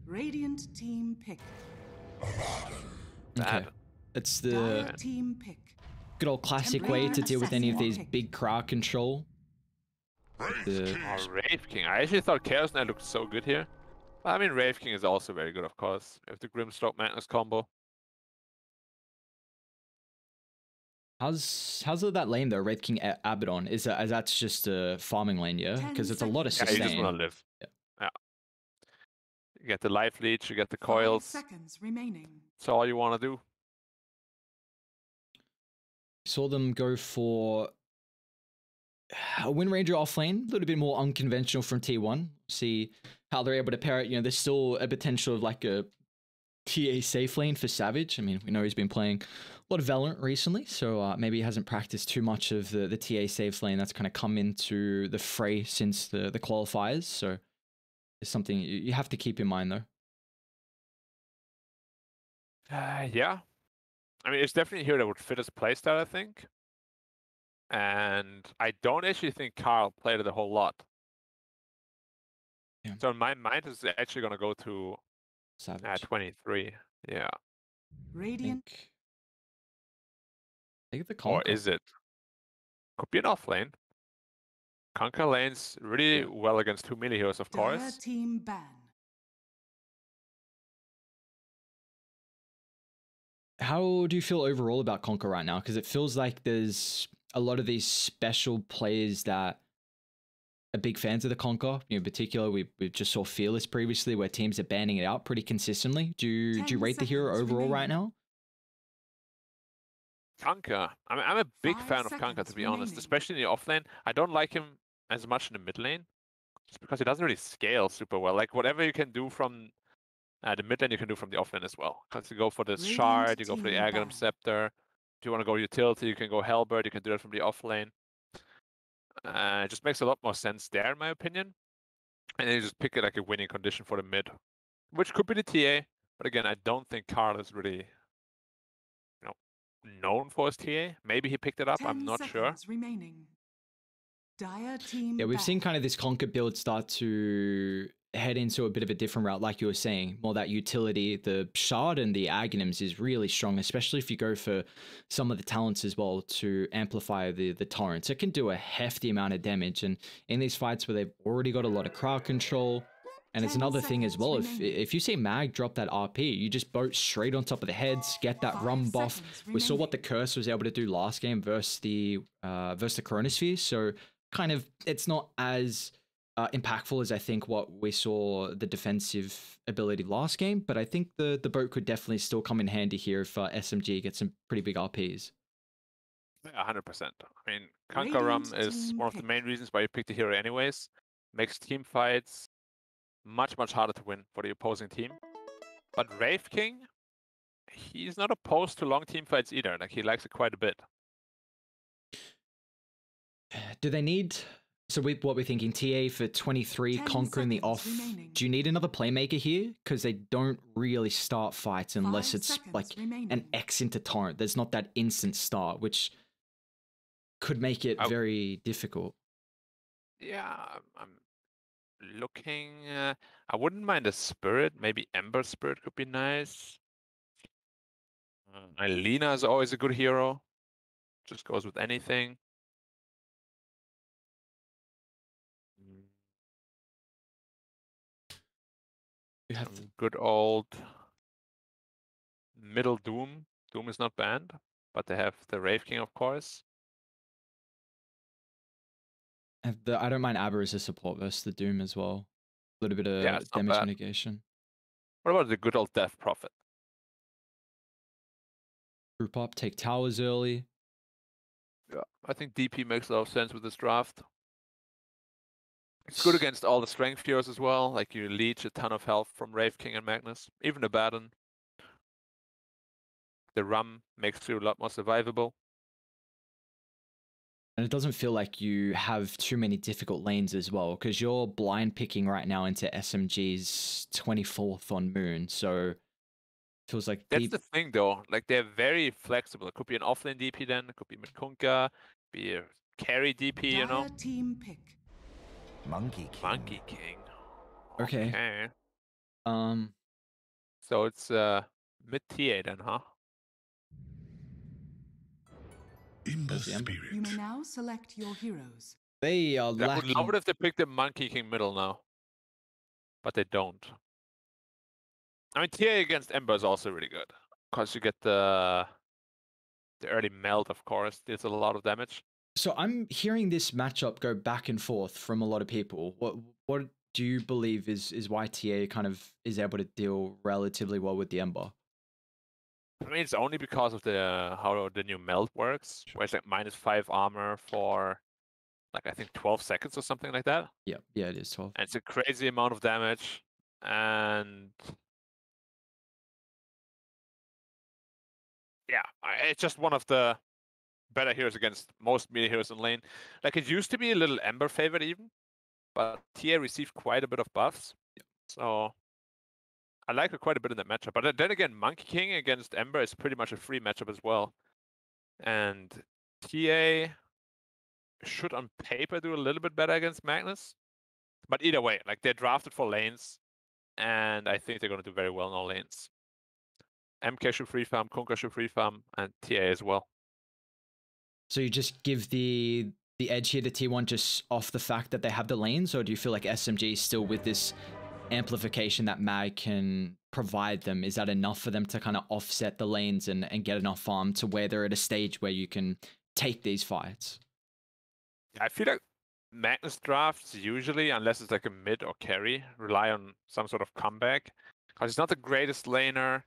Radiant team pick. Okay. It's the Dire team pick. good old classic way to deal with any of these big crowd control. Wraith King. I actually thought Chaos Knight looked so good here. I mean, Wraith King is also very good, of course. If the Grimstroke Magnus combo. How's that lane though, Wraith King Abaddon? Is that's just a farming lane, yeah? Because it's a lot of sustain. Yeah, you just want to live. Yeah. You get the life leech, you get the 5 coils. seconds remaining. That's all you want to do. Saw them go for a Wind Ranger off lane, a little bit more unconventional from T1. See how they're able to pair it. You know, there's still a potential of like a TA safe lane for Savage. I mean, we know he's been playing a lot of Valorant recently, so maybe he hasn't practiced too much of the TA safe lane that's kind of come into the fray since the qualifiers. So it's something you have to keep in mind, though. Yeah. I mean, it's definitely here that would fit his playstyle, I think. And I don't actually think Carl played it a whole lot. Yeah. So in my mind, it's actually going to go to Savage. 23. Yeah. Radiant. Take the Or Conquer. is it? Could be an off lane. Conquer lanes really well against 2 melee heroes, of Dire course. team ban. How do you feel overall about Conquer right now? Because it feels like there's a lot of these special players that are big fans of the Conquer. You know, in particular, we just saw Fearless previously, where teams are banning it out pretty consistently. Do you rate the hero overall right now? Conquer. I'm a big fan of Conquer, to be honest, especially in the off lane. I don't like him as much in the mid lane, just because he doesn't really scale super well. Like, whatever you can do from the mid lane, you can do from the off lane as well. Because you go for this shard, you go for the Aghanim Scepter. If you want to go utility, you can go Halberd, you can do that from the off lane. It just makes a lot more sense there, in my opinion. And then you just pick it like a winning condition for the mid, which could be the TA. But again, I don't think Karl is really, known for his TA. Maybe he picked it up. I'm not sure. Remaining. Dire team yeah, we've seen kind of this Conquer build start to head into a bit of a different route, like you were saying, more that utility. The shard and the Aghanims is really strong, especially if you go for some of the talents as well to amplify the torrents. It can do a hefty amount of damage, and in these fights where they've already got a lot of crowd control. And it's another thing as well, if you see Mag drop that RP, you just boat straight on top of the heads, get that rum buff. We saw what the Curse was able to do last game versus the Chronosphere, so kind of it's not as impactful as I think what we saw the defensive ability last game, but I think the boat could definitely still come in handy here if SMG gets some pretty big RPs. Yeah, 100%. I mean, Conquer Rum is one of the main reasons why you pick the hero anyways. Makes team fights much harder to win for the opposing team. But Wraith King, he's not opposed to long team fights either. Like, he likes it quite a bit. Do they need... So what we're thinking, TA for 23, conquering the off. Remaining. Do you need another playmaker here? Because they don't really start fights unless it's like an X into torrent. There's not that instant start, which could make it very difficult. Yeah, I'm looking. I wouldn't mind a Spirit. Maybe Ember Spirit could be nice. Alina is always a good hero. Just goes with anything. You have good old middle Doom. Doom is not banned, but they have the Wraith King, of course. I don't mind Aber as a support versus the Doom as well. A little bit of damage mitigation. What about the good old Death Prophet? Group up, take towers early. Yeah, I think DP makes a lot of sense with this draft. It's good against all the strength heroes as well. Like, you leech a ton of health from Wraith King and Magnus. Even the Baron. The Rum makes you a lot more survivable. And it doesn't feel like you have too many difficult lanes as well, because you're blind picking right now into SMG's 24th on Moon, so it feels like... That's the thing, though. Like, they're very flexible. It could be an offlane DP then, it could be Midkunka, be a carry DP, you know? Team pick. Monkey King. Monkey King. Okay. So it's mid TA then, huh? Ember There's the Ember. spirit. You may now select your heroes. They are I would love lacking. it if they picked the Monkey King middle now. But they don't. I mean, TA against Ember is also really good. Because you get the early melt, of course. Deals a lot of damage. So I'm hearing this matchup go back and forth from a lot of people. What do you believe is why TA kind of is able to deal relatively well with the Ember? I mean, it's only because of the how the new melt works, where it's like -5 armor for like I think 12 seconds or something like that. Yeah, it is 12. And it's a crazy amount of damage. And yeah, it's just one of the better heroes against most melee heroes in lane. Like it used to be a little Ember favored even, but TA received quite a bit of buffs. So I like her quite a bit in that matchup. But then again, Monkey King against Ember is pretty much a free matchup as well. And TA should on paper do a little bit better against Magnus. But either way, like they're drafted for lanes, and I think they're going to do very well in all lanes. MK should free farm, Kunkka should free farm, and TA as well. So you just give the edge here to T1 just off the fact that they have the lanes, or do you feel like SMG still with this amplification that Mag can provide them, is that enough for them to kind of offset the lanes and get enough farm to where they're at a stage where you can take these fights? I feel like Magnus drafts usually, unless it's like a mid or carry, rely on some sort of comeback. Because he's not the greatest laner,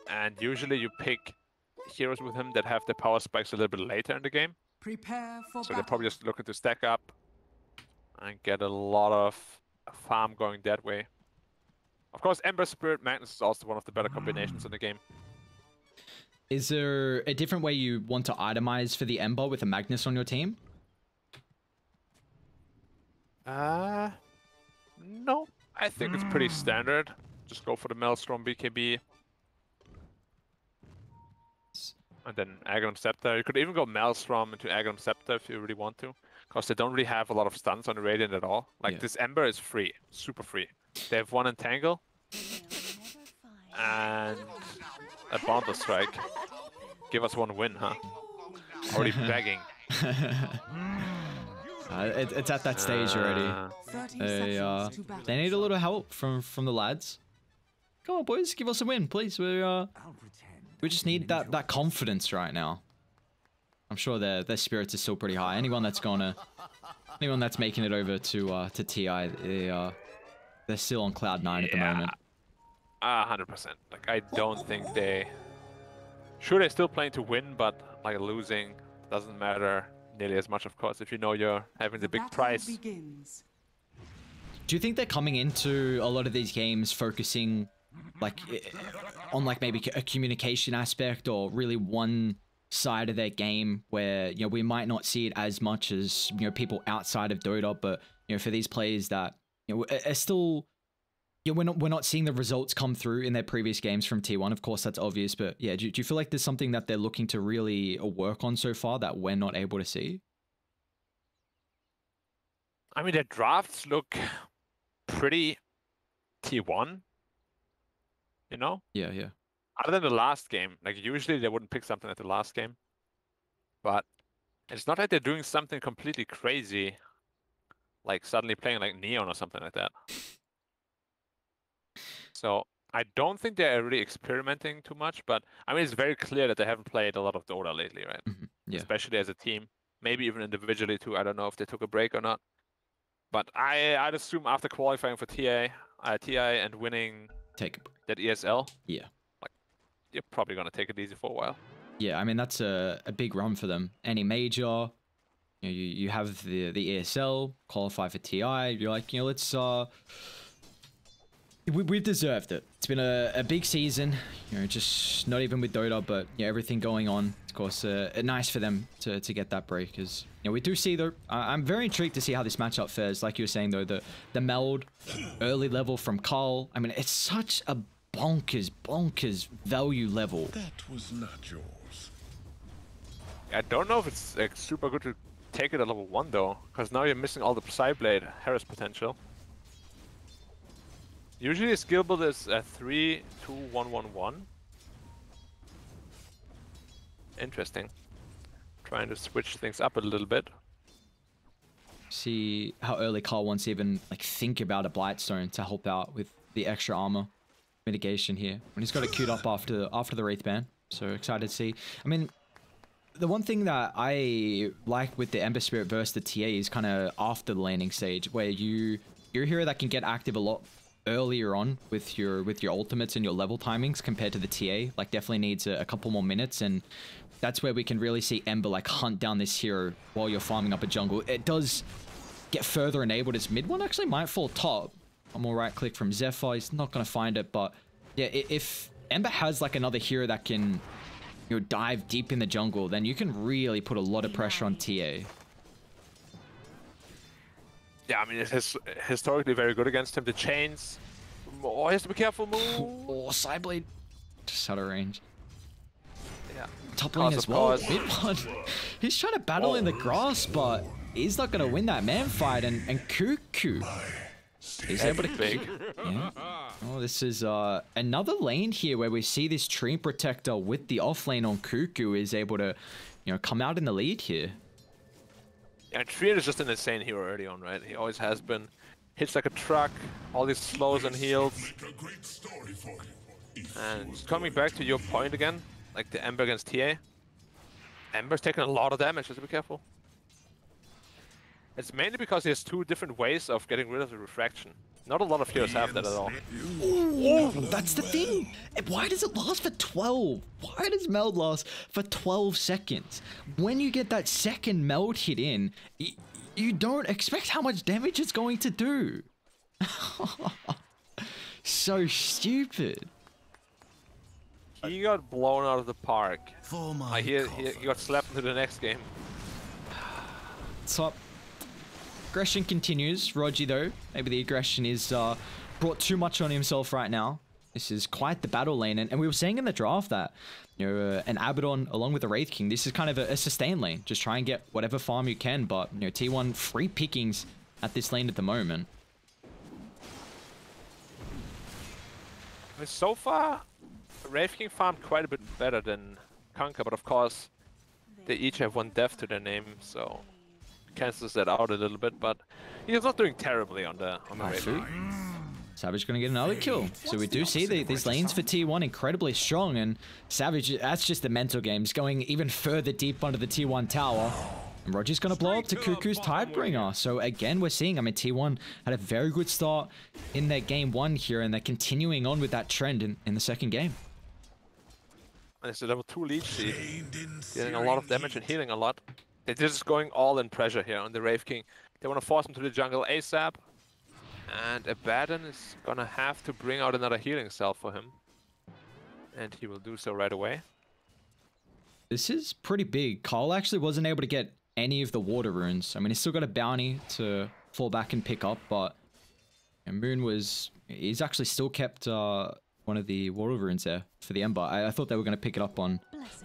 and usually you pick heroes with him that have the power spikes a little bit later in the game. Prepare for So they're battle. probably just looking to stack up and get a lot of farm going that way. Of course, Ember Spirit Magnus is also one of the better combinations in the game. Is there a different way you want to itemize for the Ember with a Magnus on your team? No. I think it's pretty standard. Just go for the Maelstrom BKB. And then Aghanim Scepter. You could even go Maelstrom into Aghanim Scepter if you really want to. Because they don't really have a lot of stuns on the Radiant at all. Like, this Ember is free. Super free. They have one Entangle. And a Boundless Strike. Give us one win, huh? Already begging. It's at that stage already. 30 seconds to battle. They need a little help from the lads. Come on, boys, give us a win, please. We just need that confidence right now. I'm sure their spirits are still pretty high. Anyone that's making it over to TI, they're still on cloud 9 at the moment. 100%. Like, I don't think they... Sure, they're still playing to win, but like losing doesn't matter nearly as much, of course, if you know you're having the big Battle prize. begins. Do you think they're coming into a lot of these games focusing like on like maybe a communication aspect, or really one side of their game where, you know, we might not see it as much as, you know, people outside of Dota, but, you know, for these players that, you know, are still, yeah, we're not seeing the results come through in their previous games from T1. Of course, that's obvious, but yeah, do you feel like there's something that they're looking to really work on so far that we're not able to see? I mean, their drafts look pretty T1, you know? Yeah. Other than the last game, like usually they wouldn't pick something at the last game. But it's not like they're doing something completely crazy, like suddenly playing like Neon or something like that. So I don't think they're really experimenting too much, but I mean, it's very clear that they haven't played a lot of Dota lately, right? Yeah. Especially as a team, maybe even individually too. I don't know if they took a break or not. But I'd assume after qualifying for TI and winning Take a break. that ESL, Yeah. like you're probably gonna take it easy for a while. Yeah, I mean, that's a big run for them. Any major, you know, you have the ESL, qualify for TI, you're like, you know, let's we've deserved it. It's been a big season, you know, just not even with Dota, but yeah, everything going on. Of course, nice for them to get that break, because, you know, we do see though. I'm very intrigued to see how this matchup fares. Like you were saying though, the meld early level from Carl. I mean, it's such a bonkers value level. That was not yours. I don't know if it's like super good to take it at level 1 though, because now you're missing all the Psyblade Harris potential. Usually a skill build is 3-2-1-1-1. Interesting. Trying to switch things up a little bit. See how early Carl wants to even like think about a Blightstone to help out with the extra armor mitigation here. When he's got it queued up after the Wraith ban. So excited to see. I mean, the one thing that I like with the Ember Spirit versus the TA is kind of after the landing stage, where you're a hero that can get active a lot earlier on with your ultimates and your level timings compared to the TA. Like definitely needs a couple more minutes, and that's where we can really see Ember like hunt down this hero while you're farming up a jungle. It does get further enabled as mid one actually might fall top. One more right click from Zephyr. He's not gonna find it, but yeah, if Ember has like another hero that can, you know, dive deep in the jungle, then you can really put a lot of pressure on TA. Yeah, I mean, it is historically very good against him. The chains. Oh, he has to be careful. Move. Oh, Sideblade just out of range. Yeah. Top lane as well. Course. Mid one. He's trying to battle in the grass, but he's not going to win that man fight. And Cuckoo, he's able to big. Yeah. Oh, this is another lane here where we see this Tree Protector with the off lane on Cuckoo is able to, you know, come out in the lead here. Yeah, Trian is just an insane hero early on, right? He always has been. Hits like a truck, all these slows and heals. And coming back to your point again, like the Ember against TA. Ember's taking a lot of damage, just be careful. It's mainly because he has two different ways of getting rid of the refraction. Not a lot of heroes have that at all. Ooh, that's the thing. Why does it last for 12? Why does meld last for 12 seconds? When you get that second meld hit in, you don't expect how much damage it's going to do. So stupid. He got blown out of the park. For He got slapped into the next game. Top. Aggression continues. Roger, though, maybe the aggression is brought too much on himself right now. This is quite the battle lane, and we were saying in the draft that, you know, an Abaddon along with the Wraith King, this is kind of a sustain lane. Just try and get whatever farm you can, but, you know, T1 free pickings at this lane at the moment. I mean, so far, Wraith King farmed quite a bit better than Kanka, but of course, they each have one death to their name, so cancels that out a little bit. But he's not doing terribly on the Wraith King. Savage gonna get another kill. So we do see these lanes for T1 incredibly strong, and Savage, that's just the mental games, going even further deep under the T1 tower. And Roger's gonna blow up to Cuckoo's Tidebringer. So again, we're seeing, I mean, T1 had a very good start in their game one here, and they're continuing on with that trend in the second game. And it's a level 2 leech seed, getting a lot of damage and healing a lot. They're just going all in pressure here on the Wraith King. They want to force him to the jungle ASAP. And Abaddon is gonna have to bring out another healing cell for him. And he will do so right away. This is pretty big. Carl actually wasn't able to get any of the water runes. I mean, he's still got a bounty to fall back and pick up, but Moon he's actually still kept one of the water runes there for the Ember. I thought they were going to pick it up on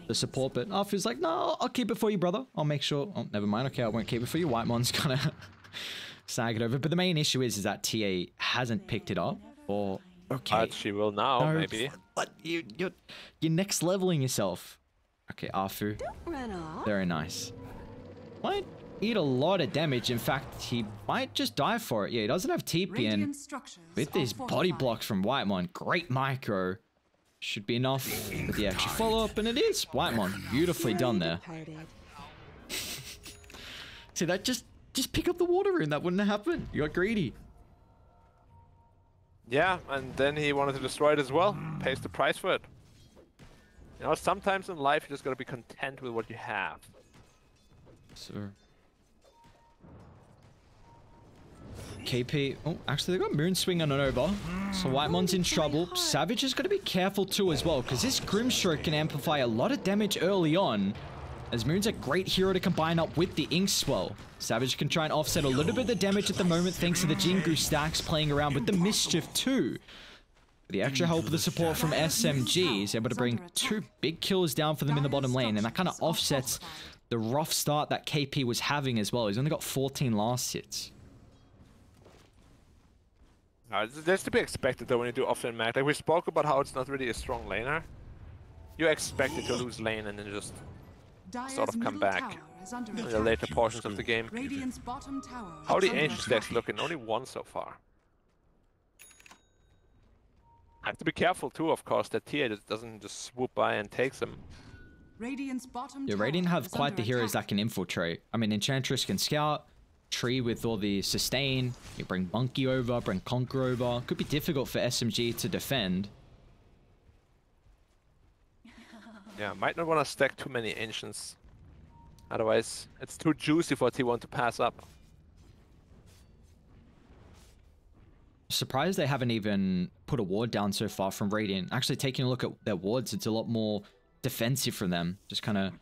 the support, but Arthur's like, no, I'll keep it for you, brother. I'll make sure. Oh, never mind. Okay, I won't keep it for you. Whitemon's gonna sag it over. But the main issue is that TA hasn't picked it up. Or okay, But she will now, no, maybe. What? You're next leveling yourself. Okay, Arthur. Run off. Very nice. Might eat a lot of damage. In fact, he might just die for it. Yeah, he doesn't have TP, and Radiant structures with are these body fortified. blocks from Whitemon, great micro. Should be enough with the extra follow-up, and it is. Whitemon, beautifully done there. Departed. See, that just pick up the water rune. That wouldn't have happened. You got greedy. Yeah, and then he wanted to destroy it as well. Pays the price for it. You know, sometimes in life you just gotta be content with what you have. Sir. KP. Oh, actually, they got Moon Swing on over. So Whitemon's in trouble. Savage is going to be careful too as well, because this Grimstroke can amplify a lot of damage early on, as Moon's a great hero to combine up with the Inkswell. Savage can try and offset a little bit of the damage at the moment thanks to the Jingu stacks playing around with the Mischief too. With the extra help of the support from SMG, he's able to bring 2 big kills down for them in the bottom lane, and that kind of offsets the rough start that KP was having as well. He's only got 14 last hits. That's to be expected though when you do offlane mag. Like we spoke about how it's not really a strong laner. You expect it to lose lane and then just Dire's sort of come middle back tower is under in the attack. later portions of the game. Radiant's bottom tower How are is the under ancient attack. stacks looking? Only one so far. I have to be careful too, of course, that TA just doesn't just swoop by and takes them. Radiant's bottom Yeah, tower Radiant have is quite under the heroes attack. that can infiltrate. I mean, Enchantress can scout, Tree with all the sustain. You bring Bunky over, bring Conquer over. Could be difficult for SMG to defend. Yeah, might not want to stack too many ancients. Otherwise, it's too juicy for T1 to pass up. Surprised they haven't even put a ward down so far from Radiant. Actually, taking a look at their wards, it's a lot more defensive from them. Just kind of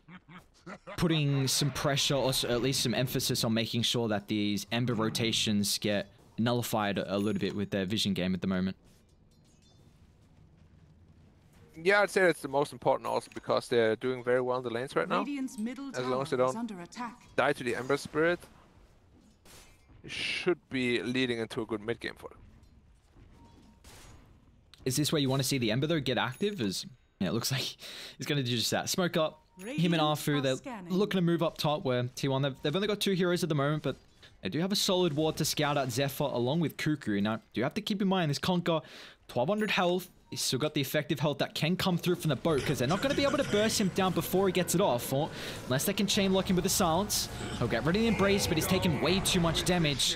putting some pressure, or at least some emphasis on making sure that these Ember rotations get nullified a little bit with their vision game at the moment. Yeah, I'd say that's the most important also because they're doing very well in the lanes right now. Radiant's middle As long as they tower is don't under attack. die to the Ember Spirit, it should be leading into a good mid game for them. Is this where you want to see the Ember though get active? As yeah, it looks like he's going to do just that. Smoke up. Him and Arfu, they're looking to move up top where T1, they've only got 2 heroes at the moment, but they do have a solid ward to scout out Zephyr along with Cuckoo. Now, do you have to keep in mind this Conquer, 1200 health. He's still got the effective health that can come through from the boat because they're not going to be able to burst him down before he gets it off, or unless they can chain lock him with a silence. He'll get rid of the embrace, but he's taken way too much damage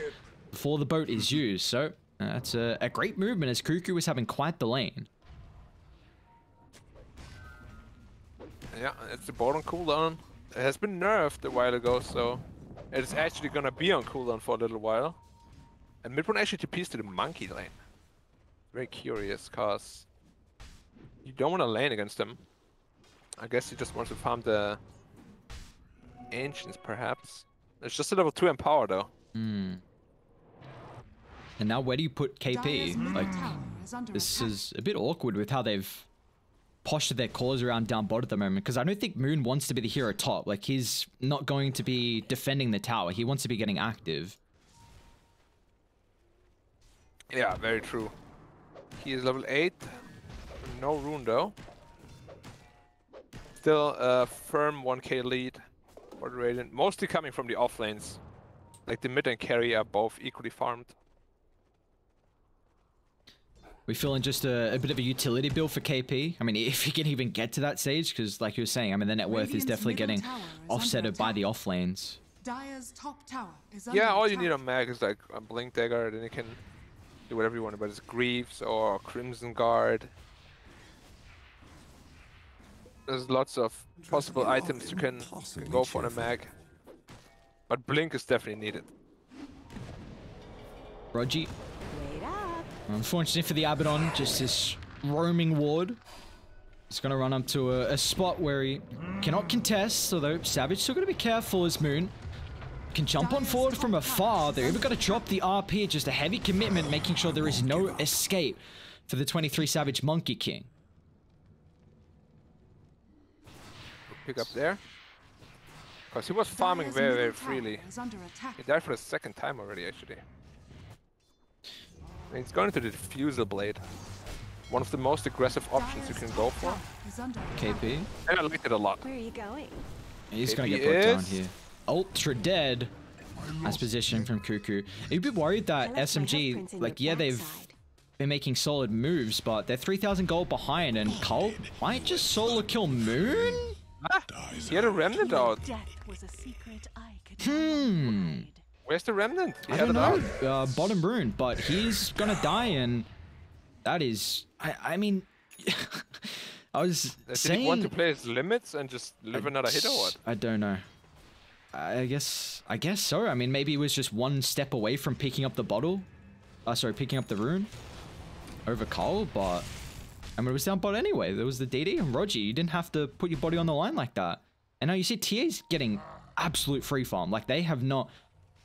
before the boat is used. So that's a great movement as Cuckoo is having quite the lane. Yeah, it's the board on cooldown. It has been nerfed a while ago, so it's actually gonna be on cooldown for a little while. And mid one actually TPs to the monkey lane. Very curious, cause you don't want to lane against them. I guess he just wants to farm the ancients, perhaps. It's just a level 2 empower though. Hmm. And now where do you put Dire's KP? middle Like, tower is under this attack. is a bit awkward with how they've postured their cores around down bot at the moment, because I don't think Moon wants to be the hero top. Like, he's not going to be defending the tower. He wants to be getting active. Yeah, very true. He is level 8. No rune though. Still a firm 1k lead for the Radiant. Mostly coming from the off lanes. Like the mid and carry are both equally farmed. We feeling just a bit of a utility build for KP. I mean, if he can even get to that stage, because like you were saying, I mean, the net worth is Radiant's definitely middle getting tower is under offsetted by attack. the off lanes. Dire's top tower is under Yeah, all you attack. need on mag is like a Blink Dagger, then you can do whatever you want, but it's Greaves or Crimson Guard. There's lots of possible items you can go for in a mag. But Blink is definitely needed. Rogi, Wait up. unfortunately for the Abaddon, just this roaming ward. He's going to run up to a spot where he cannot contest, although Savage still got to be careful as Moon can jump on forward from afar. They're even going to drop the RP, just a heavy commitment, making sure there is no escape for the 23 Savage Monkey King. Pick up there. Because he was farming Dire's very, very middle tower freely. is under attack. He died for the 2nd time already, actually. And he's going to the Diffusal Blade. One of the most aggressive options you Dire's can go top for. tower is under attack. KP, And I liked it a lot. Where are you going? he's going to KP get brought down is- here. Ultra dead. Nice position from Cuckoo. Are you a bit worried I that left my SMG, footprints in like, your yeah, they've backside. been making solid moves, but they're 3,000 gold behind, and Cole might just solo kill Moon? He had a Remnant out. Death was a secret I could Hmm. Where's the Remnant? He I had don't it know. out. Bottom rune, but he's gonna die, and that is, I mean, I was Did saying, he want to play his limits and just live another hit or what? I don't know. I guess so. I mean, maybe he was just one step away from picking up the bottle. Sorry, picking up the rune over Cole, but I mean, it was down bot anyway. There was the DD and Roger. You didn't have to put your body on the line like that. And now you see TA's getting absolute free farm. Like, they have not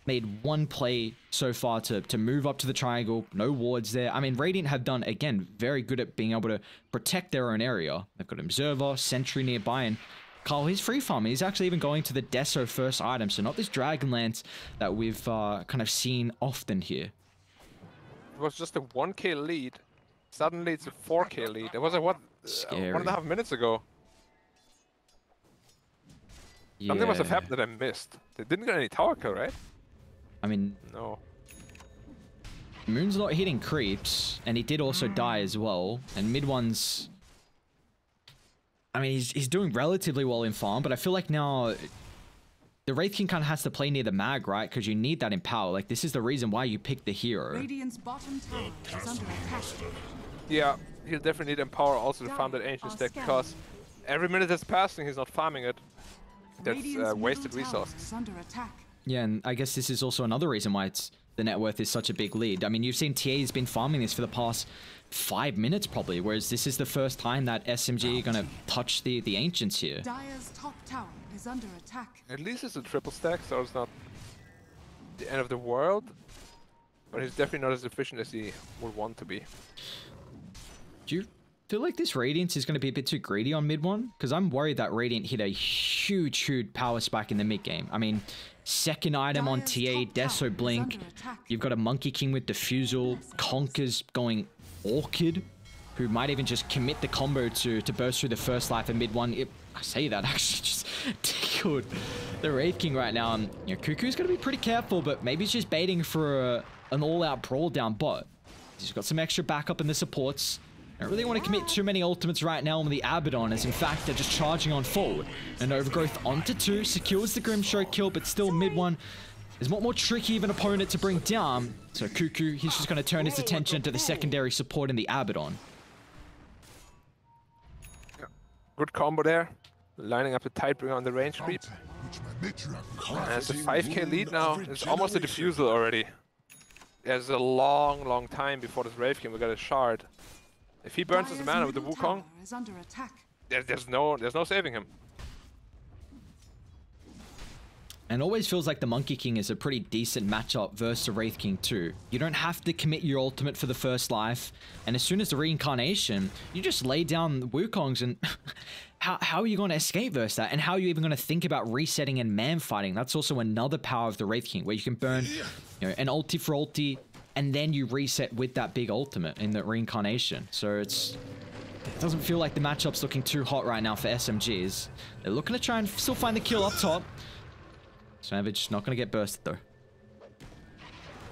made one play so far to move up to the triangle. No wards there. I mean, Radiant have done, again, very good at being able to protect their own area. They've got Observer, Sentry nearby, and Carl, he's free farming. He's actually even going to the Deso first item, so not this Dragonlance that we've kind of seen often here. was just a 1k lead. Suddenly it's a 4k lead. It was like, what, Scary. 1.5 minutes ago. Something must have happened that I missed. They didn't get any tower kill, right? I mean, No. Moon's not hitting creeps, and he did also die as well. And mid one's, I mean, he's doing relatively well in farm, but I feel like now the Wraith King kind of has to play near the mag, right? Because you need that in power. Like, this is the reason why you pick the hero. Radiant's bottom tower is under attack. Yeah, he'll definitely need Empower also to farm that ancient stack, because every minute that's passing, he's not farming it. That's Radiant's wasted middle tower resources. is under attack. Yeah, and I guess this is also another reason why the net worth is such a big lead. I mean, you've seen TA's been farming this for the past 5 minutes probably, whereas this is the first time that SMG are gonna touch the ancients here. Dire's top tower is under attack. At least it's a triple stack, so it's not the end of the world. But he's definitely not as efficient as he would want to be. Do you feel like this Radiance is going to be a bit too greedy on mid one? Because I'm worried that Radiant hit a huge power spike in the mid game. I mean, second item on TA, Deso Blink. You've got a Monkey King with Diffusal. Conker's going Orchid, who might even just commit the combo to burst through the first life in mid one. I say that actually just tickled the Wraith King right now. And you know, Cuckoo's going to be pretty careful, but maybe he's just baiting for an all-out brawl down bot. He's got some extra backup in the supports. I don't really want to commit too many ultimates right now on the Abaddon, as in fact they're just charging on forward. And Overgrowth onto 2, secures the Grimstroke kill, but still mid one is a lot more tricky of an opponent to bring down. So Cuckoo, he's just going to turn his attention to the secondary support in the Abaddon. Yeah. Good combo there. Lining up the Tidebringer on the range creep. And it's a 5k lead now. It's almost a Diffusal already. There's a long time before this Wraith King will get a shard. If he burns his mana with the Wukong, Is under attack. there's no saving him. And it always feels like the Monkey King is a pretty decent matchup versus the Wraith King too. You don't have to commit your ultimate for the first life, and as soon as the reincarnation, you just lay down the Wukongs, and how are you going to escape versus that? And how are you even going to think about resetting and man fighting? That's also another power of the Wraith King, where you can burn, you know, an ulti for ulti, and then you reset with that big ultimate in the reincarnation. So it doesn't feel like the matchup's looking too hot right now for SMGs. They're looking to try and still find the kill up top. Savage not going to get bursted though.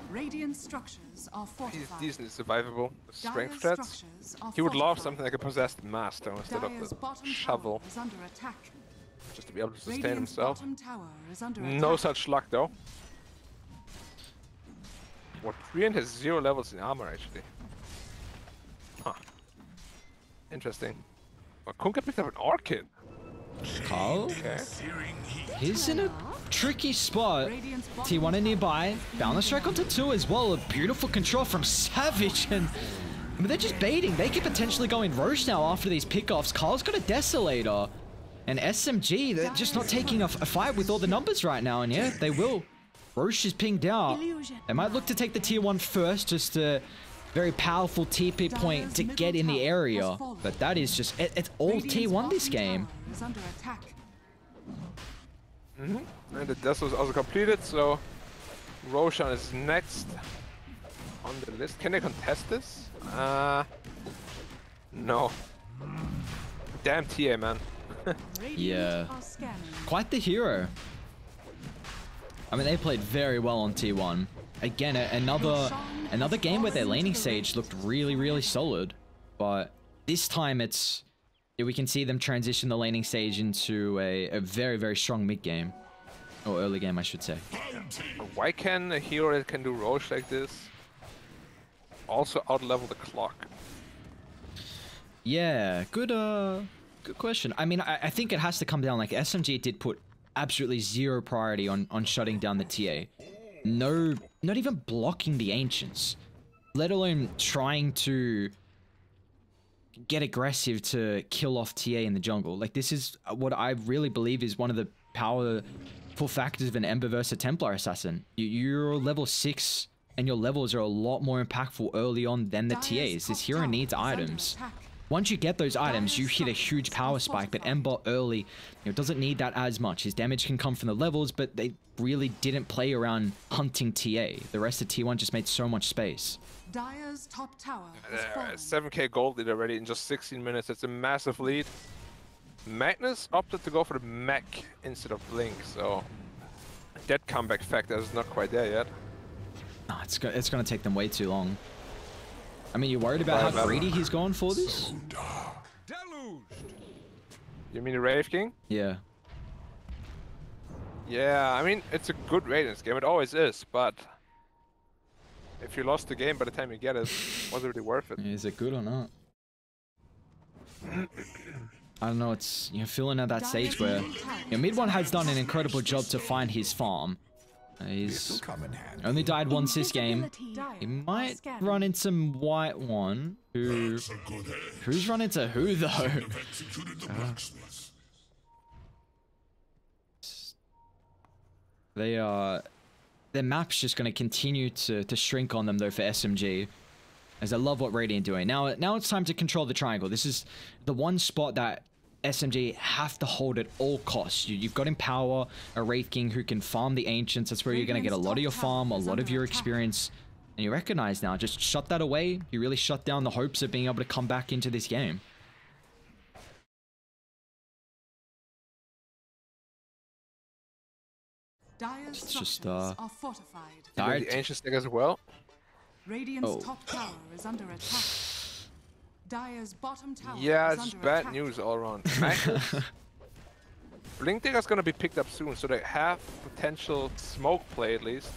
Radiant structures are He's fortified. decently survivable. With strength Dire's threats. structures are He would love fortified. something like a possessed master instead of Dire's the bottom shovel, tower is under attack. just to be able to sustain Radiant's himself. bottom tower is under No attack. such luck though. What, Treant has 0 levels in armor actually. Huh. Interesting. Well, Kunkka picked up an Orchid. Carl, Okay. he's in a tricky spot. Radiant's bottom T1 nearby. Balance strike onto 2 as well. A beautiful control from Savage. And I mean, they're just baiting. They could potentially go in Roche now after these pickoffs. Carl's got a Desolator. And SMG, they're just not taking a fight with all the numbers right now. And yeah, they will. Roche is pinged out. They might look to take the tier 1 first, just a very powerful TP point to get in the area. But that is just, it's all Radiant's T1 this bottom game. tower is under attack. And the death was also completed, so Roshan is next on the list. Can they contest this? No. Damn TA, man. Radiant Yeah. are scanning. Quite the hero. I mean, they played very well on T1. Again, another game where their laning sage looked really solid. But this time it's, yeah, we can see them transition the laning sage into a very strong mid game. Or early game, I should say. Why can a hero that can do Roche like this also outlevel the clock? Yeah, good question. I mean, I think it has to come down, like SMG did put absolutely 0 priority on shutting down the TA. No, not even blocking the Ancients, let alone trying to get aggressive to kill off TA in the jungle. Like, this is what I really believe is one of the powerful factors of an Ember versus a Templar Assassin. You're level 6 and your levels are a lot more impactful early on than the Dire's TAs. This top hero tower needs is under items. attack. once you get those items, you hit a huge power spike, but Ember early, doesn't need that as much. His damage can come from the levels, but they really didn't play around hunting TA. The rest of T1 just made so much space. Dire's top tower has fallen. 7k gold lead already in just 16 minutes. It's a massive lead. Magnus opted to go for the mech instead of Blink, so that comeback factor is not quite there yet. No, it's going to take them way too long. I mean, you're worried about how greedy he's going for this? You mean the Wraith King? Yeah. Yeah, I mean, it's a good Radiance game. It always is, but if you lost the game by the time you get it, was it really worth it? Is it good or not? I don't know, it's, feeling at that stage where mid one has done an incredible job to find his farm. He's only died once this game. He might run into white one. Who's run into who though? Their map's just going to continue to shrink on them though for SMG. As I love what Radiant doing. Now it's time to control the triangle. This is the one spot that SMG have to hold at all costs. You've got Empower, a Wraith King who can farm the Ancients. That's where you're going to get a lot of your farm, a lot of your experience. And you recognize now, just shut that away. You really shut down the hopes of being able to come back into this game. Dire's It's just, structures are fortified. Dire the Ancient Stick as well. Radiant's top tower is under attack. Dire's bottom tower Yeah, is it's under bad attack. news all around. Magnus, Blink Digger's gonna be picked up soon, so they have potential smoke play at least.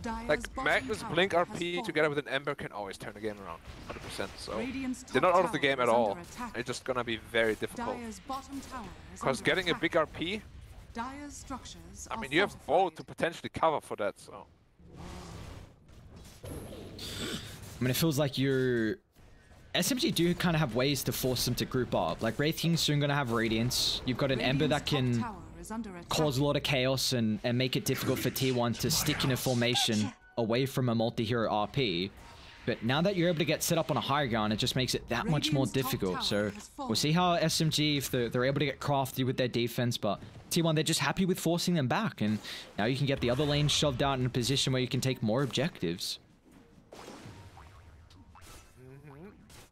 Dire's Like bottom Magnus, tower Blink has RP fallen. together with an Ember can always turn the game around, 100%. So Radiant's they're top not out of the tower game at is all. under attack. It's just gonna be very difficult. Dire's bottom tower is Because under getting a attack. big RP, Dire's structures I are mean, you have both fortified. to potentially cover for that. So I mean, it feels like SMG do kind of have ways to force them to group up. Like Wraith King's soon going to have Radiance. You've got an Ember that Radiant's can top tower is under attack. cause a lot of chaos and make it difficult for T1 to stick in a formation away from a multi-hero RP. But now that you're able to get set up on a higher ground, it just makes it that much more Radiant's top difficult. tower So has fallen. we'll see how SMG, if they're able to get crafty with their defense, but T1, they're just happy with forcing them back. And now you can get the other lane shoved out in a position where you can take more objectives.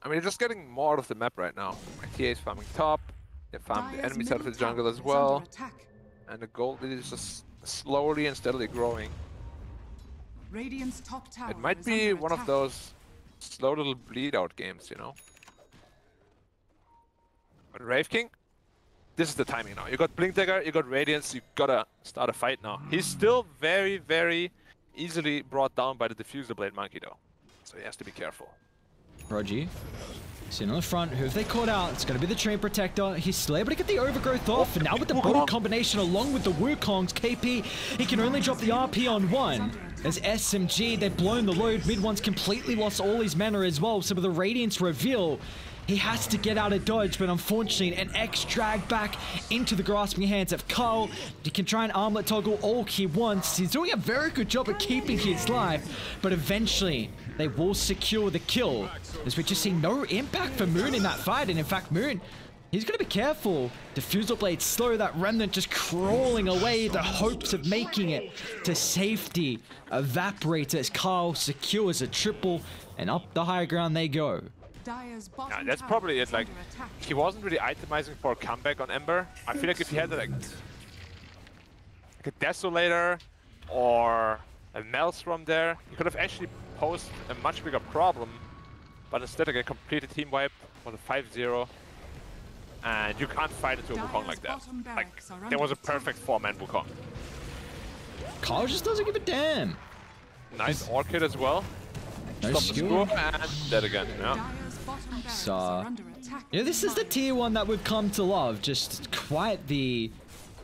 I mean, you're just getting more out of the map right now. TA is farming top. They farm the Dire's enemy side of the middle jungle tower as is well. under attack. And the gold is just slowly and steadily growing. Radiant's top tower It might is be under one of attack. those slow little bleed out games, you know? But Wraith King, this is the timing now. You got Blink Dagger, you got Radiance, you gotta start a fight now. He's still very, very easily brought down by the Diffuser Blade Monkey though. So he has to be careful. Roger. Sitting on the front, who have they caught out? It's going to be the Train Protector. He's still able to get the Overgrowth off, and now with the Bullet combination along with the Wukong's KP, he can only drop the RP on one. As SMG, they've blown the load. Mid one's completely lost all his mana as well. So with the Radiance reveal, he has to get out of dodge, but unfortunately, an X drag back into the grasping hands of Carl. He can try and armlet toggle all he wants. He's doing a very good job at keeping his life, but eventually, they will secure the kill. As we just see no impact for Moon in that fight, and in fact, Moon, he's going to be careful. Diffusal Blade slow, that Remnant just crawling away, the hopes of making it to safety evaporate as Carl secures a triple, and up the high ground they go. Dire's Yeah, bottom that's tower probably is it. Like, under attack. he wasn't really itemizing for a comeback on Ember. I feel like if he had like a Desolator or a Maelstrom there, he could have actually posed a much bigger problem. But instead, like a completed team wipe was a 5-0. And you can't fight into a Wukong like that. bottom Like, barracks are there was a under attack. perfect 4-man Wukong. Carl just doesn't give a damn. Nice Orchid as well. No Stop the skill. score and dead again. Yeah. Dire's bottom barracks So, are under attack. Yeah, this is the tier 1 that we've come to love. Just quite the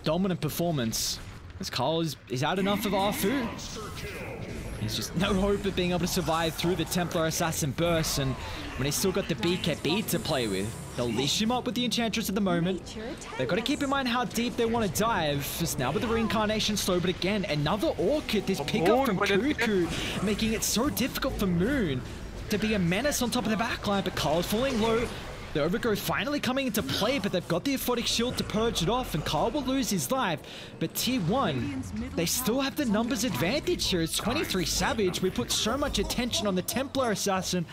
dominant performance. As Carl is out enough of Arfu. There's just no hope of being able to survive through the Templar Assassin burst, and when he's still got the BKB to play with, they'll leash him up with the Enchantress at the moment. They've got to keep in mind how deep they want to dive. It's now with the Reincarnation slow, but again, another Orchid, this pickup from Moon, when it- Cuckoo, making it so difficult for Moon. to be a menace on top of the backline, but Carl's falling low. The overgrowth finally coming into play, but they've got the aphotic shield to purge it off, and Carl will lose his life. But T1, they still have the numbers advantage here. It's 23 Savage. We put so much attention on the Templar Assassin,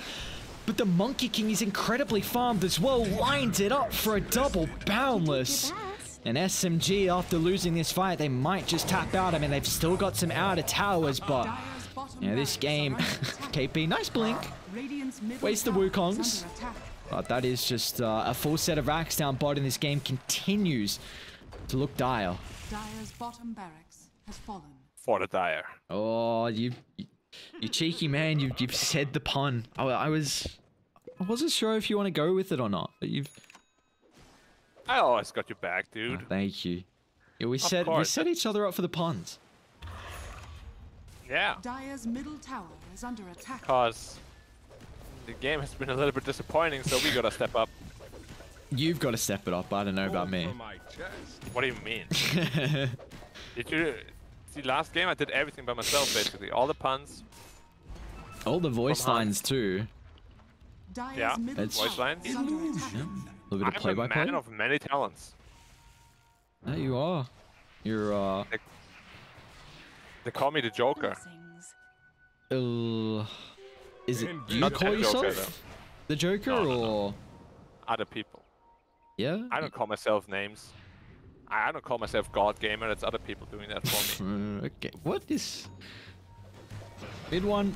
but the Monkey King is incredibly farmed as well. Lines it up for a double Boundless. And SMG, after losing this fight, they might just tap out. I mean, they've still got some outer towers, but you know, this game, KP, nice blink. Waste the Wukongs. But that is just a full set of racks down bot, and this game continues to look dire. Dire's bottom barracks has fallen. For the Dire. Oh, you cheeky man, you've said the pun. I wasn't sure if you want to go with it or not, but I always got your back, dude. Oh, thank you. Yeah, we set each other up for the puns. Yeah. Dire's middle tower is under attack. Because the game has been a little bit disappointing, so we gotta step up. You've got to step it up. I don't know about me. What do you mean? Did you see last game? I did everything by myself, basically. All the puns. All the voice lines too. Dire's Yeah, middle voice tower lines. is under attack. Yeah. A little bit of play-by-play. I'm a man of many talents. There you are. You're They call me the Joker. Blessings. Is it you Not call the Joker, yourself the Joker, No, no, or Other people. yeah? I don't call myself names. I don't call myself God Gamer. It's other people doing that for me. Okay. What is mid one?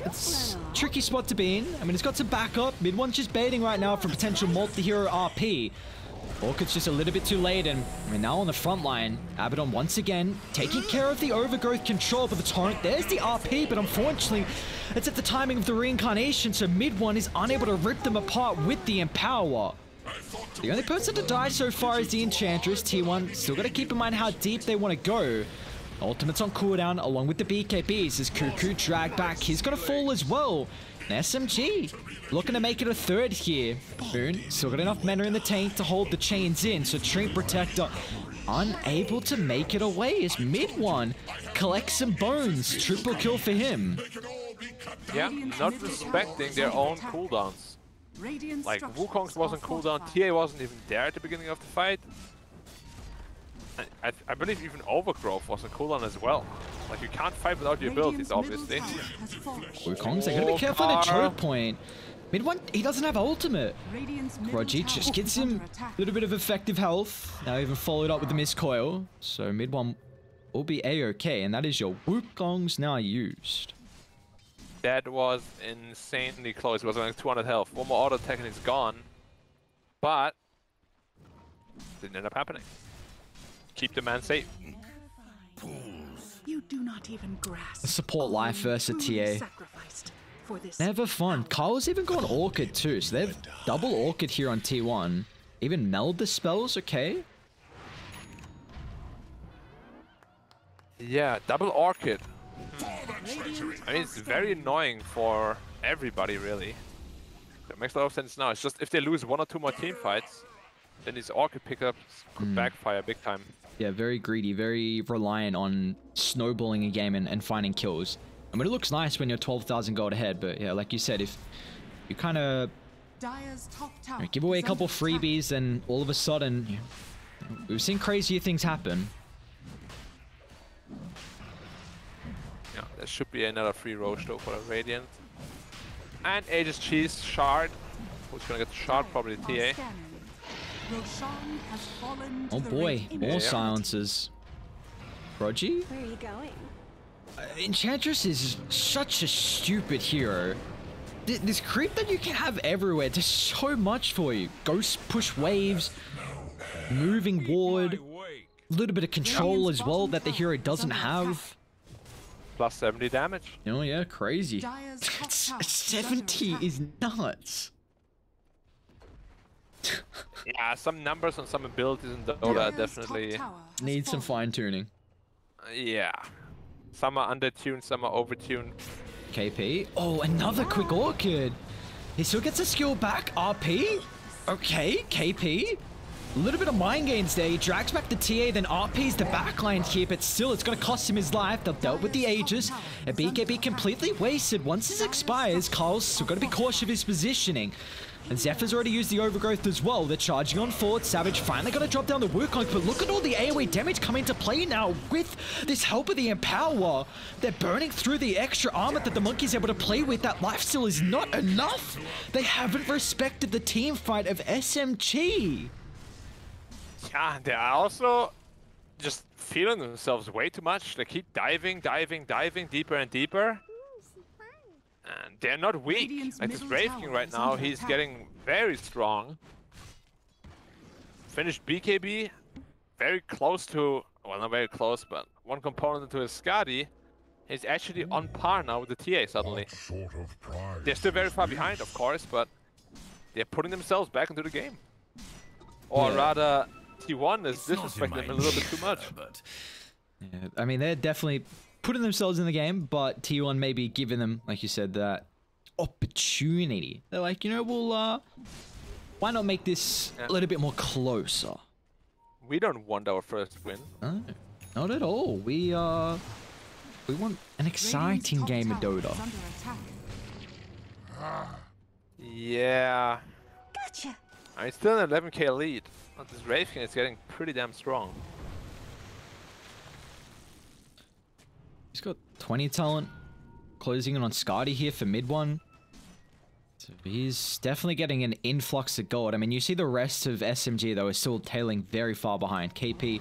It's a tricky spot to be in. I mean, it's got some backup. Mid one's just baiting right now for potential multi-hero RP. Orchid's just a little bit too late, and we're now on the front line. Abaddon once again taking care of the overgrowth control, but the torrent, there's the RP, but unfortunately, it's at the timing of the reincarnation, so mid one is unable to rip them apart with the empower. The only person to die so far is the Enchantress. T1 still got to keep in mind how deep they want to go. Ultimate's on cooldown along with the BKBs as Cuckoo dragged back. He's going to fall as well. And SMG looking to make it a third here. Boone still got enough mana in the tank to hold the chains in. So Treant Protector unable to make it away as mid one collects some bones. Triple kill for him. Yeah, not respecting their own cooldowns. Like, Wukong's wasn't cooldown, TA wasn't even there at the beginning of the fight. I believe even Overgrowth was on cooldown as well. Like, you can't fight without your abilities, obviously. Wukong's they're gonna be careful of the choke point. Mid one, he doesn't have ultimate. Roger just gets him a little bit of effective health. Now even followed up with the miscoil. So mid one will be A-okay, and that is your Wukong's now used. That was insanely close. It was like 200 health. One more auto attack and it's gone. But didn't end up happening. Keep the man safe. You do not even grasp. Support life versus TA. Never fun. Kyle's even gone Orchid too, so they've double Orchid here on T1. Even meld the spells, okay? Yeah, double Orchid. I mean, it's very annoying for everybody, really. It makes a lot of sense now. It's just if they lose one or two more team fights, then these Orchid pickups could backfire big time. Yeah, very greedy, very reliant on snowballing a game and finding kills. I mean, it looks nice when you're 12,000 gold ahead, but yeah, like you said, if you kind of give away a couple freebies, then all of a sudden, we've seen crazier things happen. Yeah, there should be another free Roche though for a Radiant. And Aegis Cheese Shard. Who's gonna get the Shard? Probably the TA. Oh boy, more silences. Rogi? Where are you going? Enchantress is such a stupid hero. This creep that you can have everywhere does so much for you. Ghost push waves, moving ward, a little bit of control as well that the hero doesn't have. Plus 70 damage. Oh yeah, crazy. 70 is nuts. Yeah, some numbers and some abilities in Dota definitely need some fine tuning. Yeah. Some are under-tuned, some are over-tuned. KP. Oh, another quick Orchid. He still gets a skill back. RP. Okay, KP. A little bit of mind games there. He drags back the TA, then RPs the backline here, but still, it's going to cost him his life. They've dealt with the Aegis. A BKB completely wasted. Once this expires, Carl's still got to be cautious of his positioning. And Zephyr's already used the overgrowth as well. They're charging on forward. Savage finally going to drop down the Wukong, but look at all the AoE damage coming into play now with this help of the Empower. They're burning through the extra armor that the Monkey's able to play with. That lifesteal is not enough. They haven't respected the team fight of SMG. Yeah, they are also just feeling themselves way too much. They keep diving deeper and deeper. And they're not weak. Like this Brave King right now, he's getting very strong. Finished BKB, very close to, well, not very close, but one component to his Skadi. He's actually on par now with the TA suddenly. They're still very far behind, of course, but they're putting themselves back into the game. Or rather, T1 is disrespecting them a little bit too much. Yeah, I mean, they're definitely putting themselves in the game, but T1 maybe giving them, like you said, that opportunity. They're like, you know, we'll, why not make this a little bit more closer? We don't want our first win. No, not at all. We want an exciting game of Dota. Yeah. Gotcha. I mean, still an 11k lead. But this Wraith King is getting pretty damn strong. He's got 20 talent, closing in on Skadi here for mid one. So he's definitely getting an influx of gold. I mean, you see the rest of SMG, though, is still tailing very far behind. KP,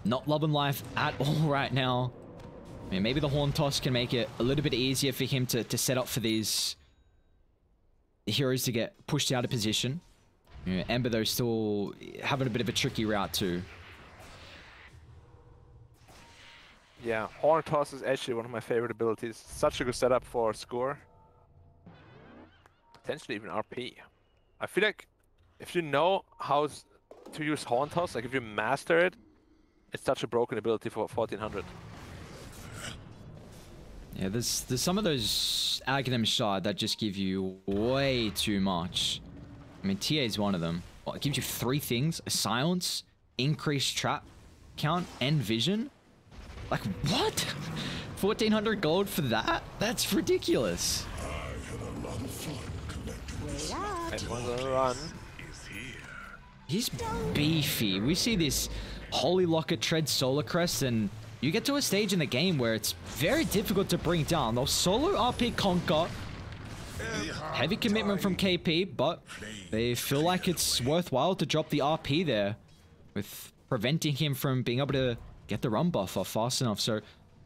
not loving life at all right now. I mean, maybe the Horn Toss can make it a little bit easier for him to set up for these heroes to get pushed out of position. You know, Ember, though, still having a bit of a tricky route, too. Yeah, Horn Toss is actually one of my favorite abilities. Such a good setup for score. Potentially even RP. I feel like if you know how to use Horn Toss, like if you master it, it's such a broken ability for 1400. Yeah, there's some of those Aghanim Shard that just give you way too much. I mean, TA is one of them. Well, it gives you 3 things: a silence, increased trap count, and vision. Like, what? 1400 gold for that? That's ridiculous. Everyone's on a run. He's beefy. We see this Holy Locket tread Solar Crest, and you get to a stage in the game where it's very difficult to bring down. They'll solo RP Conquer. Heavy commitment from KP, but they feel like it's worthwhile to drop the RP there, with preventing him from being able to get the run buff off fast enough. So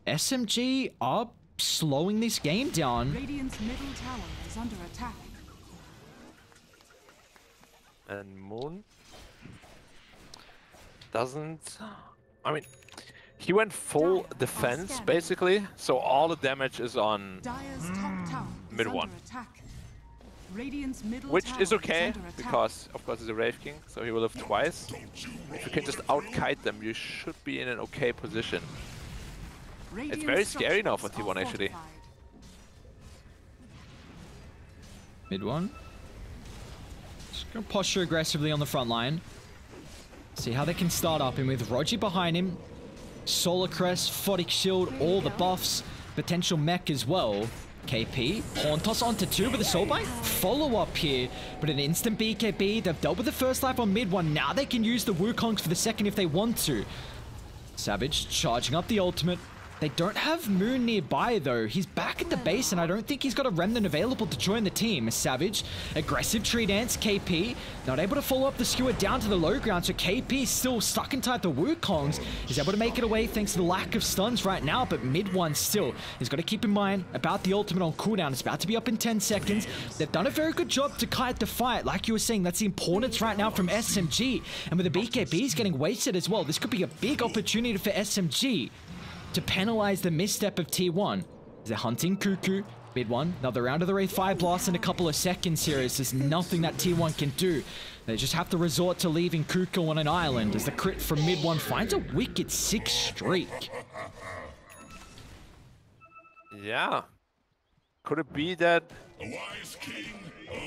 SMG are slowing this game down. Radiant's middle tower is under attack. And Moon doesn't... I mean, he went full defense, basically, so all the damage is on Dire's top tower mid is one. under attack. Radiant's middle Which tower is okay, under attack. because, of course, he's a Wraith King, so he will live twice. If you can just out-kite them, you should be in an okay position. Radiant's very scary now for structures T1, are actually. fortified. Mid one. Just gonna posture aggressively on the front line. See how they can start up, and with Rogi behind him, Solar Crest, Photic Shield, all the buffs, potential mech as well. KP, Horn Toss onto 2 with a Soulbind. Follow up here, but an instant BKB. They've dealt with the first life on mid one. Now they can use the Wukongs for the second if they want to. Savage charging up the ultimate. They don't have Moon nearby, though. He's back at the base, and I don't think he's got a Remnant available to join the team. Savage, aggressive tree dance, KP, not able to follow up the skewer down to the low ground, so KP still stuck inside the Wukongs. He's able to make it away thanks to the lack of stuns right now, but mid one still. He's got to keep in mind about the ultimate on cooldown. It's about to be up in 10 seconds. They've done a very good job to kite the fight. Like you were saying, that's the importance right now from SMG. And with the BKBs getting wasted as well, this could be a big opportunity for SMG to penalize the misstep of T1. They're hunting Cuckoo. Mid one, another round of the Wraith Fire Blast in a couple of seconds here. It's just nothing that T1 can do. They just have to resort to leaving Cuckoo on an island as the crit from mid one finds a wicked 6 streak. Yeah. Could it be that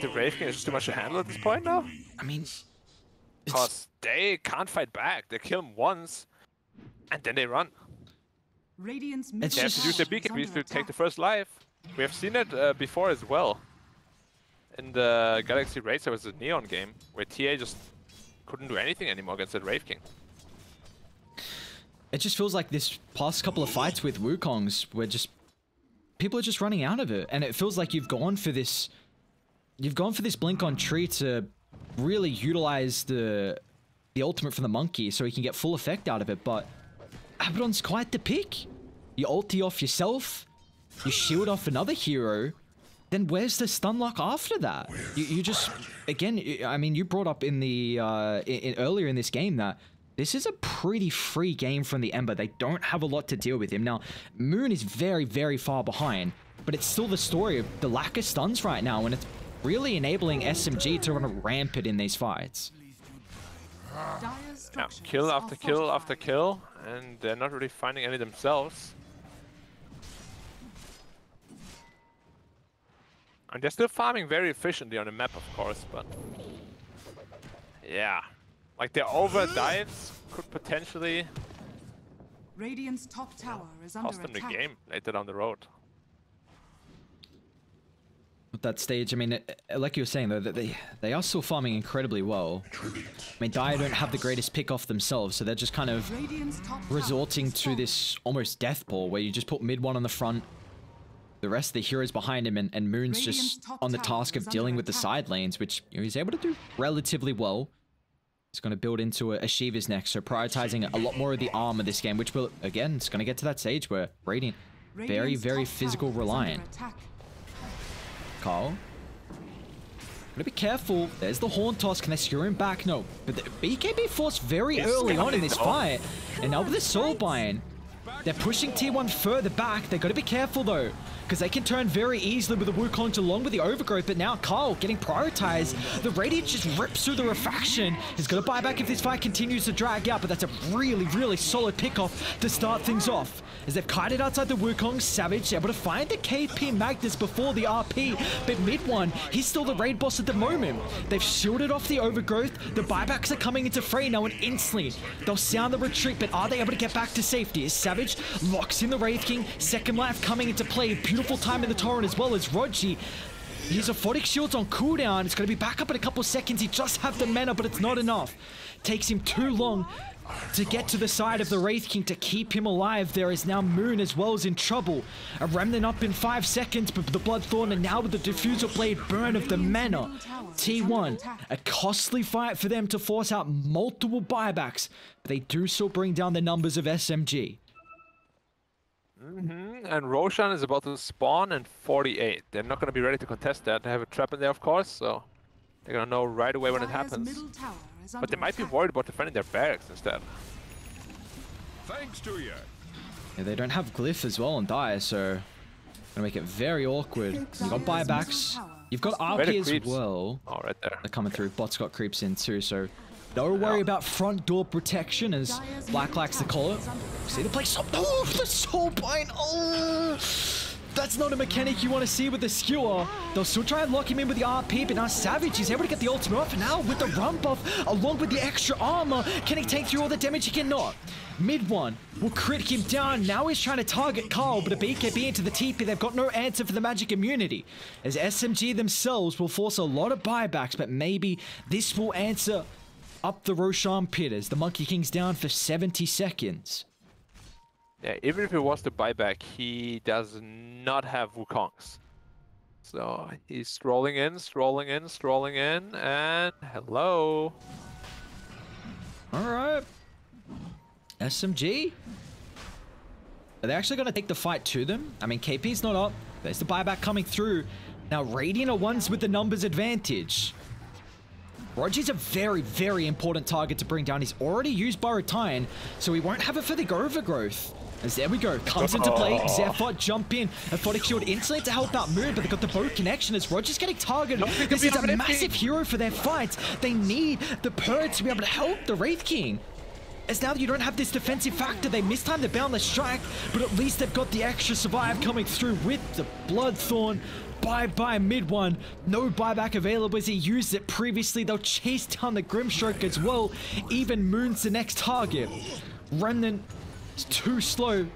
the Wraith King is just too much to handle at this point now? I mean, because they can't fight back. They kill him once, and then they run. Radiant's It's They have just- to use their BKBs to take the first life. We have seen it before as well. In the Galaxy Racer was a Neon game, where TA just couldn't do anything anymore against that Wraith King. It just feels like this past couple of fights with Wukongs, where just people are just running out of it, and it feels like you've gone for this blink on tree to really utilize the ultimate from the monkey so he can get full effect out of it, but Abaddon's quite the pick. You ulti off yourself, you shield off another hero, then where's the stun lock after that? You just, again, I mean, you brought up in the earlier in this game that this is a pretty free game from the Ember. They don't have a lot to deal with him. Now, Moon is very, very far behind, but it's still the story of the lack of stuns right now, and it's really enabling SMG to run rampant in these fights. Yeah, kill after kill after kill, and they're not really finding any themselves. And they're still farming very efficiently on the map, of course, but yeah, like their over dives could potentially Radiant's top tower is under cost them the attack. game later down the road. At that stage, I mean, like you were saying, though, that they are still farming incredibly well. I mean, Dire don't have the greatest pick off themselves, so they're just kind of Radiant's top tower resorting is to falling. this almost death ball where you just put mid one on the front, the rest of the heroes behind him, and Moon's Radiant's just top on the tower task is of dealing under with the attack. side lanes, which he's able to do relatively well. It's going to build into a Shiva's next, so prioritizing a lot more of the armor this game, which will, again, it's going to get to that stage where Radiant, very, Radiant's very top physical tower is under reliant. attack. Carl. Gotta be careful. There's the horn toss. Can they secure him back? No. But the BKB forced very early on in this fight. And now with the soul bind, they're pushing T1 further back. They gotta be careful though, because they can turn very easily with the Wukong along with the overgrowth. But now Carl getting prioritized. The Radiant just rips through the refraction. He's gotta buy back if this fight continues to drag out, but that's a really, really solid pickoff to start things off. As they've kited outside the Wukong, Savage able to find the KP Magnus before the RP, but mid one, he's still the raid boss at the moment. They've shielded off the overgrowth, the buybacks are coming into fray now, and instantly they'll sound the retreat, but are they able to get back to safety? As Savage locks in the Wraith King, second life coming into play, beautiful time in the torrent as well as Roji. His Aphotic Shield's on cooldown, it's going to be back up in a couple seconds, he just have the mana, but it's not enough. Takes him too long to get to the side of the Wraith King to keep him alive. There is now Moon as well as in trouble. A Remnant up in 5 seconds, but the Bloodthorn, and now with the Diffusal Blade burn of the mana. T1, a costly fight for them to force out multiple buybacks, but they do still bring down the numbers of SMG. And Roshan is about to spawn in 48. They're not going to be ready to contest that. They have a trap in there, of course, so they're going to know right away when it Dire's happens. middle tower is But under they might be attack. worried about defending their barracks instead. Thanks to you. Yeah, they don't have Glyph as well on Dire, so gonna make it very awkward. You've got buybacks, you've got Where the RP as creeps? well. Oh, right there. They're coming through. Bot's got creeps in too, so don't worry about front door protection as Black likes to call it. See the place. Oh, the soul bind. Oh, that's not a mechanic you want to see with the skewer. They'll still try and lock him in with the RP, but now Savage is able to get the ultimate off. And now with the run buff, along with the extra armor, can he take through all the damage? He cannot. Mid one will crit him down. Now he's trying to target Carl, but a BKB into the TP. They've got no answer for the magic immunity. As SMG themselves will force a lot of buybacks, but maybe this will answer up the Roshan pit as the Monkey King's down for 70 seconds. Yeah, even if it was the buyback, he does not have Wukongs. So he's strolling in, and hello. All right. SMG? Are they actually going to take the fight to them? I mean, KP's not up. There's the buyback coming through. Now, Radiant are ones with the numbers advantage. Roger's a very, very important target to bring down. He's already used Baratine, so he won't have it for the overgrowth. As there we go, comes into play, Zephyr jump in, Aphotic Shield instantly to help out Moon, but they've got the bow connection as Roger's getting targeted. This is a massive hero for their fights. They need the Purge to be able to help the Wraith King. As now that you don't have this defensive factor, they mistime the Boundless Strike, but at least they've got the extra survive coming through with the Bloodthorn. bye-bye mid one. No buyback available as he used it previously. They'll chase down the Grimstroke as well. Even Moon's the next target. Remnant is too slow.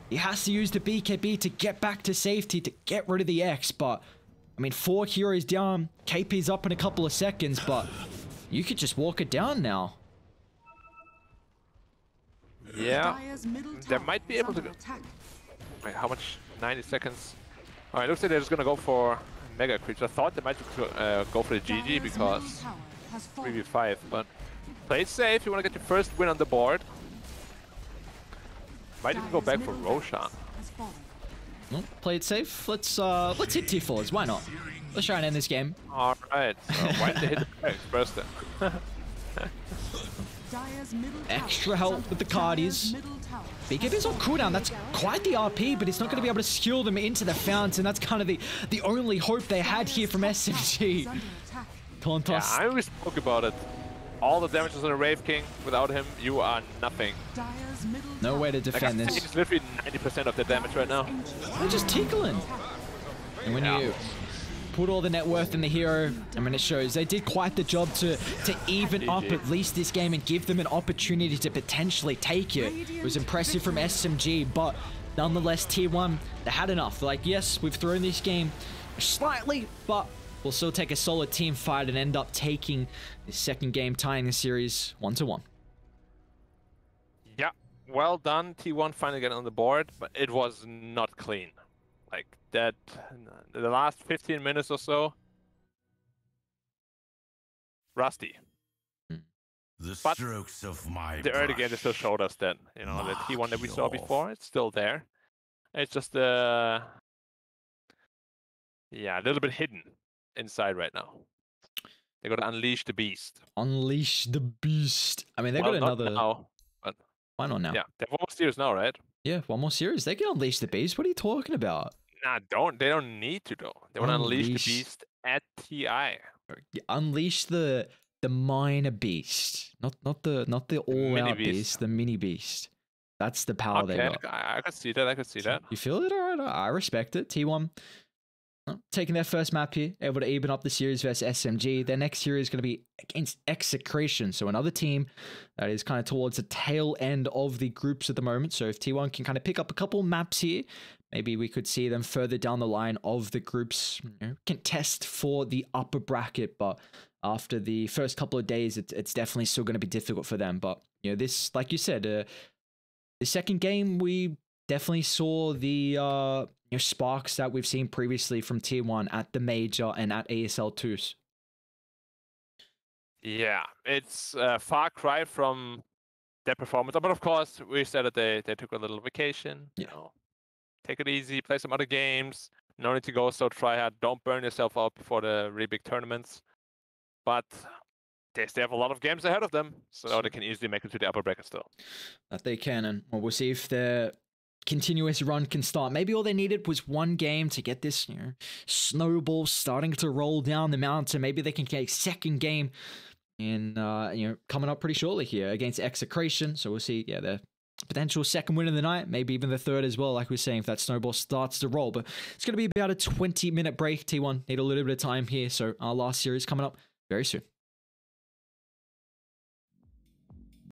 He has to use the BKB to get back to safety, to get rid of the X, but I mean, 4 heroes down. KP's up in a couple of seconds, but you could just walk it down now. Yeah, they might be able to go. Wait, how much? 90 seconds. All right, looks like they're just gonna go for Mega Creature. I thought they might go for the GG because 3v5, but play it safe. You want to get your first win on the board. Might even go back for Roshan. Well, play it safe. Let's hit tier 4s. Why not? Let's try and end this game. All right. So why did they hit the X first then? Extra help with the Cardies. BKB's on cooldown. That's quite the RP, but it's not going to be able to skill them into the fountain. That's kind of the only hope they had here from SMG. Tontos. Yeah, I always spoke about it. All the damage is on a Wraith King. Without him, you are nothing. No way to defend this. It's literally 90% of the damage right now. They're just tickling. And when you put all the net worth in the hero, I mean, it shows. They did quite the job to even up at least this game and give them an opportunity to potentially take it. It was impressive from SMG, but nonetheless, tier 1, they had enough. Like, yes, we've thrown this game slightly, but we'll still take a solid team fight and end up taking the second game, tying the series 1-1. Yeah, well done. T1 finally getting on the board, but it was not clean. Like that, the last 15 minutes or so, rusty. The But strokes of my the early game still showed us that, you know, the T1 that we saw before, it's still there. It's just yeah, a little bit hidden inside right now. They got to unleash the beast. Unleash the beast. I mean, they got Not another. now, but Why not now? yeah, they have one more series now, right? Yeah, one more series. They can unleash the beast. What are you talking about? Nah, they don't need to though. They want to unleash the beast at TI. Unleash the minor beast, not the all out beast, the mini beast. That's the power they got. I could see that. I could see that. You feel it? All right, I respect it. T1 taking their first map here, able to even up the series versus SMG. Their next series is going to be against Execration, so another team that is kind of towards the tail end of the groups at the moment. So if T1 can kind of pick up a couple maps here, maybe we could see them further down the line of the groups, contest for the upper bracket. But after the first couple of days, it's definitely still going to be difficult for them. But you know, this, like you said, the second game, we definitely saw the sparks that we've seen previously from Tier 1 at the Major and at ASL 2s. Yeah, it's a far cry from their performance. But of course, we said that they took a little vacation. You know, take it easy, play some other games. No need to go so try hard. Don't burn yourself out before the really big tournaments. But they still have a lot of games ahead of them, so they can easily make it to the upper bracket still. That they can, and we'll see if their continuous run can start. Maybe all they needed was one game to get this, snowball starting to roll down the mountain. Maybe they can get a second game in, coming up pretty shortly here against Execration. So we'll see, the potential second win of the night, maybe even the third as well, like we were saying, if that snowball starts to roll. But it's going to be about a 20-minute break. T1 need a little bit of time here, so our last series coming up very soon.